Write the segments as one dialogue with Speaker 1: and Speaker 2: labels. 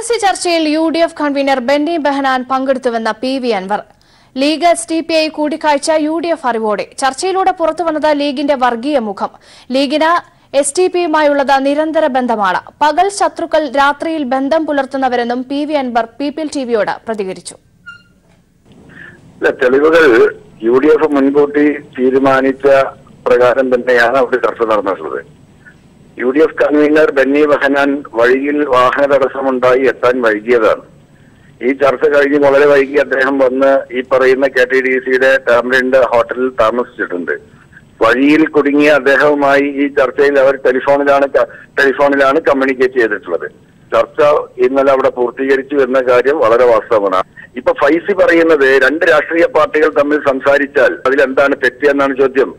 Speaker 1: രഹസ്യ ചർച്ചയിൽ UDF convener Benny Behanan പങ്കെടുത്തുവെന്ന PV അൻവർ. ലീഗ് SDPI കൂടിക്കാഴ്ച UDF അറിവോടെ. ചർച്ചയിലൂടെ പുറത്തുവന്നത് ലീഗിന്റെ വർഗീയ മുഖം. ലീഗിന് SDPയുമായുള്ളത് നിരന്തര ബന്ധമാണ്. പകൽ ശത്രുക്കൾ, രാത്രിയിൽ ബന്ധം പുലർത്തുന്നവരെന്നും PV അൻവർ പീപ്പിൾ TVയോട് പ്രതികരിച്ചു.
Speaker 2: തെളിവുകൾ UDF മുൻകൂട്ടി തീരുമാനിച്ച പ്രകാരം തന്നെയാണ് അവിടെ ചർച്ച നടന്നിട്ടുള്ളത്. UDF കൺവീനർ ബെന്നി ബെഹനാൻ വഴിയിൽ വാഹന തടസ്സമുണ്ടായി എത്താൻ വൈകിയതാണ്. ഈ ചർച്ച കഴിഞ്ഞ് വളരെ വൈകി അദ്ദേഹം വന്ന് ഈ പറയുന്ന KTDCയുടെ ടാമറിൻഡ് ഹോട്ടലിൽ താമസിച്ചിട്ടുണ്ട്. വഴിയിൽ കുടുങ്ങിയ അദ്ദേഹവുമായി ഈ ചർച്ചയിൽ അവർ ടെലിഫോണിലാണ് കമ്മ്യൂണിക്കേറ്റ് ചെയ്തിട്ടുള്ളത്. ചർച്ച ഇന്നലെ അവിടെ പൂർത്തീകരിച്ചു എന്ന കാര്യം വളരെ വാസ്തവമാണ്. ഇപ്പൊ ഫൈസി പറയുന്നത് രണ്ട് രാഷ്ട്രീയ പാർട്ടികൾ തമ്മിൽ സംസാരിച്ചാൽ അതിലെന്താണ് തെറ്റ് എന്നാണ് ചോദ്യം.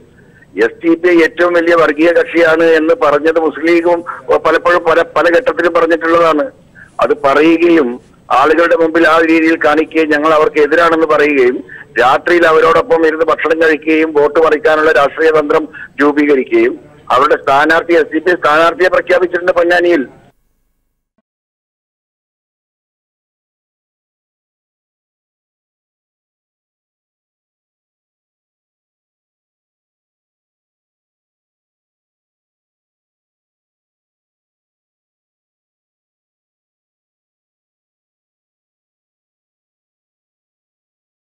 Speaker 2: SDPI ഏറ്റവും വലിയ വർഗീയ കക്ഷിയാണ് എന്ന് പറഞ്ഞത് മുസ്ലിം ലീഗും പലപ്പോഴും പല ഘട്ടത്തിലും പറഞ്ഞിട്ടുള്ളതാണ്. അത് പറയുകയും ആളുകളുടെ മുമ്പിൽ ആ രീതിയിൽ കാണിക്കുകയും ഞങ്ങൾ അവർക്ക് എതിരാണെന്ന് പറയുകയും രാത്രിയിൽ അവരോടൊപ്പം ഇരുന്ന് ഭക്ഷണം കഴിക്കുകയും വോട്ട് മറിക്കാനുള്ള രാഷ്ട്രീയ തന്ത്രം രൂപീകരിക്കുകയും അവരുടെ സ്ഥാനാർത്ഥി SDPI സ്ഥാനാർത്ഥിയെ പ്രഖ്യാപിച്ചിട്ടുണ്ട് പൊന്നാനിയിൽ.